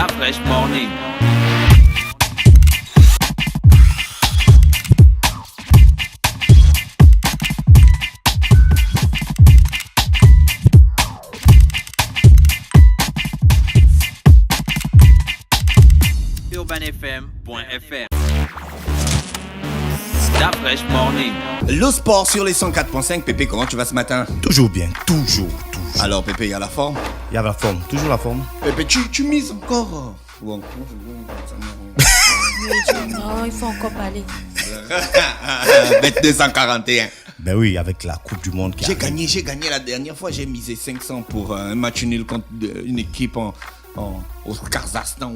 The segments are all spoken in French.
La Fresh Morning. urbanfm.fr. La Fresh Morning. Le sport sur les 104.5. Pépé, comment tu vas ce matin? Toujours bien, toujours. Alors Pépé, il y a la forme? Il y a la forme, toujours la forme. Pépé, tu mises encore? Non, il faut encore parler. 2241. Ben oui, avec la Coupe du Monde qui J'ai arrive. gagné la dernière fois. J'ai misé 500 pour un match nul contre une équipe au Kazakhstan.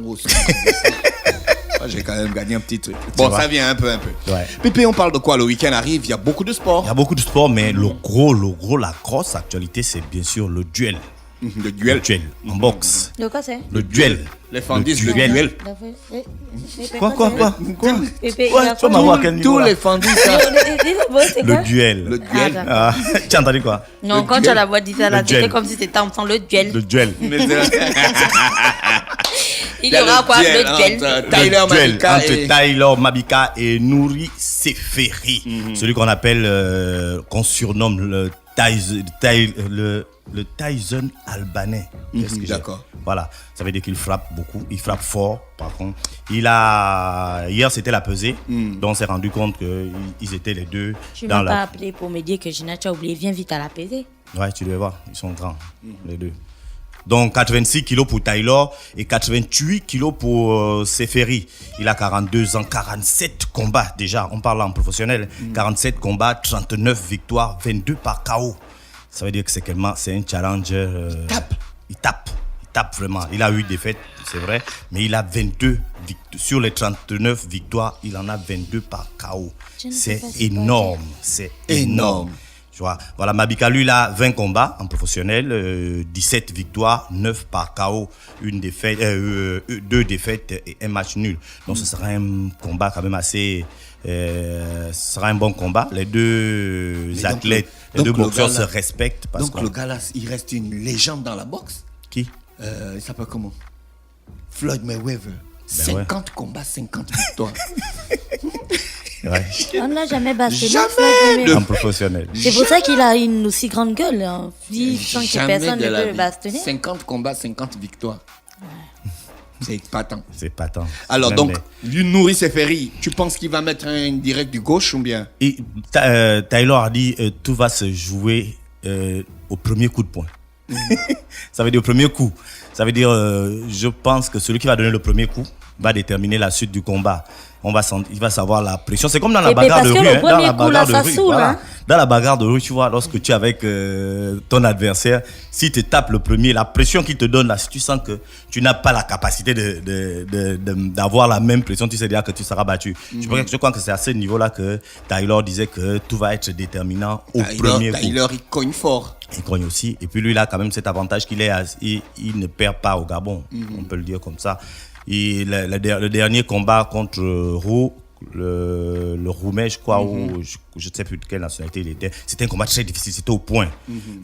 J'ai quand même gagné un petit truc. Bon, vrai. ça vient un peu. Ouais. Pépé, on parle de quoi? Le week-end arrive, il y a beaucoup de sport. Il y a beaucoup de sport, mais le gros, la grosse actualité, c'est bien sûr le duel. Le duel. Le duel en boxe. De quoi c'est? Le duel. Les fandis, le duel. duel. Quoi Pépé, Ouais, tu vas m'avoir à quel niveau Tous là les fandis, ça. Le duel. Le duel. Ah, tu as entendu quoi? Non, Le quand duel. tu as la voix d'Ita, là, Le duel. c'était comme si c'était enfant, le duel. Le duel. Mais c'est- Il y aura quoi? Le duel. entre Tyler Le duel Mabika entre et... Tyler Mabika et Nouri Seferi. Celui qu'on appelle, qu'on surnomme le Tyson albanais. Qu'est-ce que j'ai? d'accord. Voilà, ça veut dire qu'il frappe beaucoup, il frappe fort par contre. Hier c'était la pesée, donc on s'est rendu compte qu'ils étaient les deux Tu dans m'as pas la... appelé pour me dire que Gina, tu as oublié. Viens vite à la pesée. Ouais, tu dois voir, ils sont grands, les deux. Donc 86 kilos pour Tyler et 88 kilos pour Seferi. Il a 42 ans, 47 combats déjà, on parle en professionnel. 47 combats, 39 victoires, 22 par KO. Ça veut dire que c'est un challenge. Il tape vraiment. Il a eu des défaites, c'est vrai, mais il a 22 sur les 39 victoires, il en a 22 par KO. C'est énorme, c'est énorme. Tu vois, voilà, Mabika, lui, il a 20 combats en professionnel, 17 victoires, 9 par KO, 2 défaites et un match nul. Donc ce sera un combat quand même assez... ce sera un bon combat. Les deux athlètes, les deux boxeurs se respectent. Donc le gars là, il reste une légende dans la boxe. Qui? Il s'appelle comment? Floyd Mayweather. 50 combats, 50 victoires. Ouais. On n'a jamais battu. Jamais En professionnel. C'est pour ça qu'il a une aussi grande gueule. Hein. Il sent que Jamais personne de ne la peut le vie. bastonner. 50 combats, 50 victoires. C'est épatant. C'est pas tant. Alors Même donc, lui Nouri Seferi, tu penses qu'il va mettre un direct du gauche ou bien? Et Tyler a dit tout va se jouer au premier coup de poing. Ça veut dire au premier coup. Ça veut dire, je pense que celui qui va donner le premier coup va déterminer la suite du combat. Il va savoir la pression. C'est comme dans la bagarre de rue. le premier coup, là, ça saoule. Voilà. Hein. Dans la bagarre de rue, tu vois, lorsque tu es avec ton adversaire, si tu tapes le premier, la pression qu'il te donne là, si tu sens que tu n'as pas la capacité d'avoir la même pression, tu sais déjà que tu seras battu. Je crois que c'est à ce niveau-là que Tyler disait que tout va être déterminant au premier coup. Tyler, il cogne fort. Il cogne aussi. Et puis lui, il a quand même cet avantage qu'il il ne perd pas au Gabon. On peut le dire comme ça. Et le dernier combat contre Roux, le Roumain, je crois, ou je ne sais plus de quelle nationalité il était, c'était un combat très difficile, c'était au point.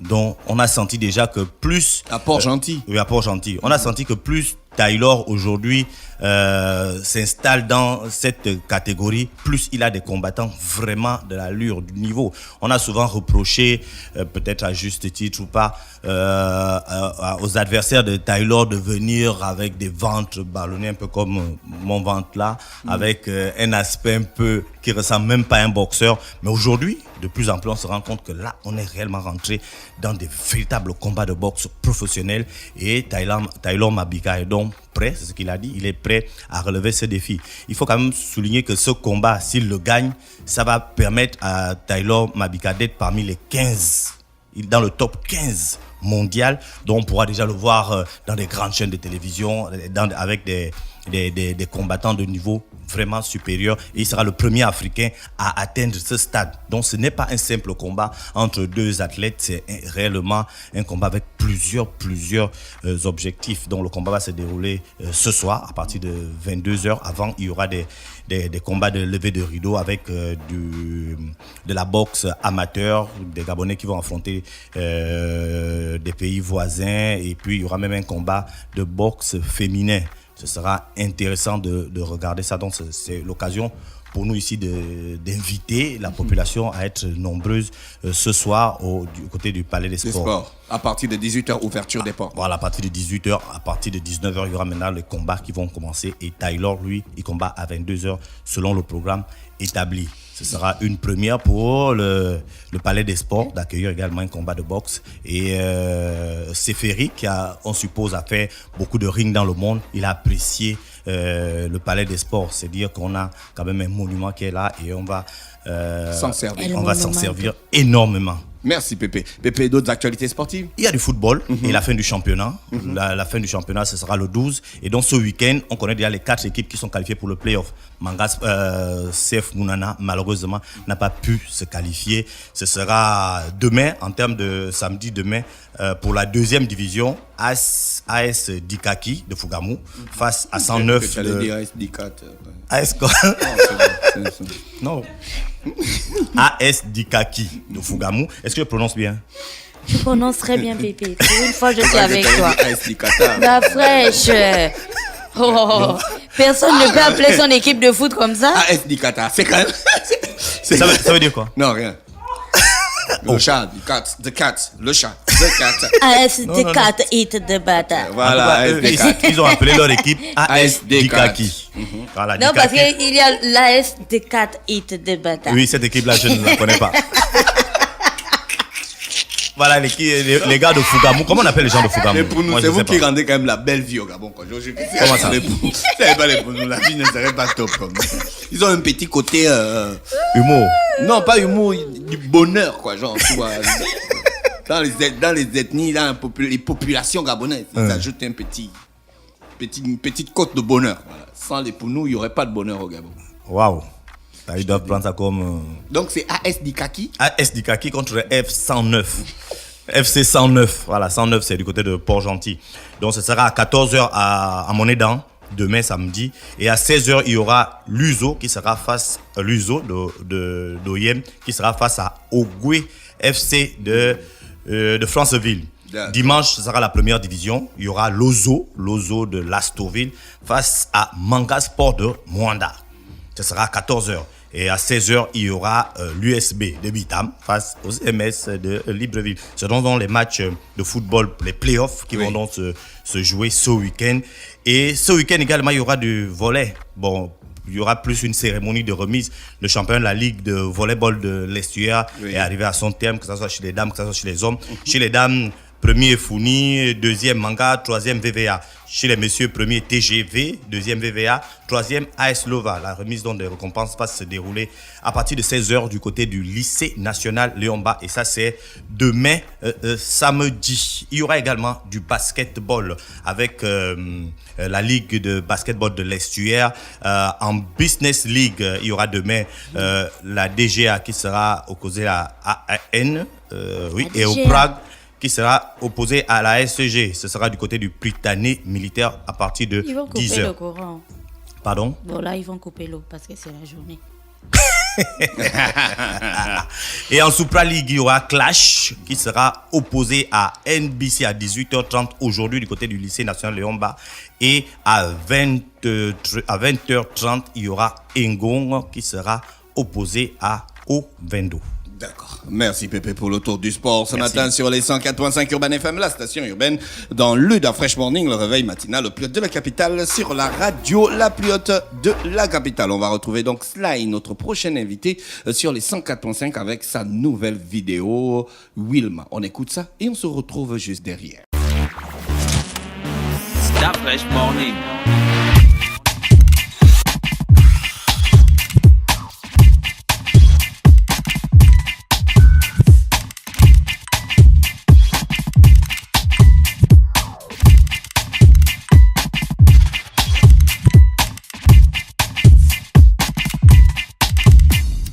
Donc, on a senti déjà que plus... À Port-Gentil. Oui, à Port-Gentil. On a senti que plus Tyler, aujourd'hui, s'installe dans cette catégorie, plus il a des combattants vraiment de l'allure, du niveau. On a souvent reproché, peut-être à juste titre ou pas, aux adversaires de Tyler de venir avec des ventres ballonnés, un peu comme mon ventre là, avec un aspect un peu qui ressemble même pas à un boxeur. Mais aujourd'hui, de plus en plus, on se rend compte que là, on est réellement rentré dans des véritables combats de boxe professionnels. Et Tyler Mabika est donc prêt, c'est ce qu'il a dit, il est prêt à relever ce défi. Il faut quand même souligner que ce combat, s'il le gagne, ça va permettre à Tyler Mabika d'être parmi les 15, dans le top 15 mondial, dont on pourra déjà le voir dans des grandes chaînes de télévision, avec des combattants de niveau vraiment supérieur, et il sera le premier Africain à atteindre ce stade. Donc ce n'est pas un simple combat entre deux athlètes, c'est réellement un combat avec plusieurs objectifs. Donc le combat va se dérouler ce soir à partir de 22h. Avant, il y aura des combats de levée de rideau avec de la boxe amateur, des Gabonais qui vont affronter des pays voisins, et puis il y aura même un combat de boxe féminin. Ce sera intéressant de regarder ça. Donc, c'est l'occasion pour nous ici d'inviter la population à être nombreuse ce soir du côté du Palais des Sports. À partir de 18h, ouverture des portes. Voilà, à partir de 18h, à partir de 19h, il y aura maintenant les combats qui vont commencer. Et Taylor, lui, il combat à 22h selon le programme établi. Ce sera une première pour le Palais des Sports d'accueillir également un combat de boxe. Et Seferi, on suppose, a fait beaucoup de rings dans le monde, il a apprécié le Palais des Sports. C'est dire qu'on a quand même un monument qui est là et on va s'en servir. On va s'en servir énormément. Merci Pépé. Pépé, d'autres actualités sportives? Il y a du football et la fin du championnat. La fin du championnat, ce sera le 12. Et donc ce week-end, on connaît déjà les 4 équipes qui sont qualifiées pour le play-off. Mangas, CF Mounana, malheureusement, n'a pas pu se qualifier. Ce sera demain, en termes de samedi, demain, pour la deuxième division, AS Dikaki de Fougamou face à 109 tu allais dire AS Dikat. AS quoi? Non. AS Dikaki de Fougamou. Est-ce que je prononce bien? Tu prononces très bien, Pépé. Pour une fois, je suis avec toi. AS Dikata. La fraîche. Oh, personne ne peut appeler son équipe de foot comme ça. AS Dikata, c'est quand même... Ça veut dire quoi? Non, rien. Le chat, the cat, le chat, the cat. AS Dikat eat the butter. Voilà, AS Dikat. Ils ont appelé leur équipe AS Dikaki. Voilà, Non, parce Dikaki. qu'il y a l'AS Dikat eat the butter. Oui, cette équipe-là, je ne la connais pas. Voilà, les gars de Fougamou. Comment on appelle les gens de Fougamou? Mais pour nous, Moi, c'est je vous sais qui pas. rendez quand même la belle vie au Gabon. Comment ça? C'est pas les pour nous, la vie ne serait pas top comme ça. Ils ont un petit côté... Humour. Non, pas humour, du bonheur, quoi, genre, tu vois. Dans les ethnies, dans les populations gabonaises, ils ajoutent une petite cote de bonheur. Voilà. Sans les pour nous, il n'y aurait pas de bonheur au Gabon. Waouh. Ils doivent prendre ça comme... Donc, c'est AS Dikaki. AS Dikaki contre F109. FC 109. Voilà, 109, c'est du côté de Port-Gentil. Donc, ce sera à 14h à Monédan, demain samedi. Et à 16h, il y aura l'USO qui sera face... l'USO d'OIM qui sera face à Ogoué FC de Franceville. D'accord. Dimanche, ce sera la première division. Il y aura l'Ozo de Lastoville face à Manga Sport de Mwanda. Ce sera à 14h. Et à 16h, il y aura l'USB de Bitam face aux MS de Libreville. Ce sont les matchs de football, les playoffs qui vont donc se jouer ce week-end. Et ce week-end également, il y aura du volley. Bon, il y aura plus une cérémonie de remise. Le champion de la Ligue de volleyball de l'Estuaire est arrivé à son terme, que ce soit chez les dames, que ce soit chez les hommes. Chez les dames, premier Founi, deuxième Manga, troisième VVA. Chez les messieurs, premier TGV, deuxième VVA, troisième AS Lova. La remise donc des récompenses va se dérouler à partir de 16h du côté du lycée national Léon-Bas. Et ça, c'est demain, samedi. Il y aura également du basketball avec la Ligue de basketball de l'Estuaire. En Business League, il y aura demain la DGA qui sera opposée à AN. Oui, et au Prague, qui sera opposé à la SCG. Ce sera du côté du Prytanée militaire à partir de 10h. Ils vont couper le courant. Pardon? Bon, là, ils vont couper l'eau parce que c'est la journée. Et en Supra League, il y aura Clash qui sera opposé à NBC à 18h30 aujourd'hui du côté du lycée national Léon-Bas. Et à 20h30, il y aura Ngong qui sera opposé à O22. D'accord. Merci Pépé pour le tour du sport ce matin sur les 104.5 Urban FM, la station urbaine, dans l'Uda Fresh Morning, le réveil matinal, le plus haut de la capitale, sur la radio la plus haute de la capitale. On va retrouver donc Sly, notre prochain invité, sur les 104.5 avec sa nouvelle vidéo, Wilma. On écoute ça et on se retrouve juste derrière. Stop Fresh Morning.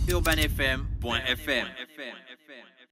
UrbanFM.fr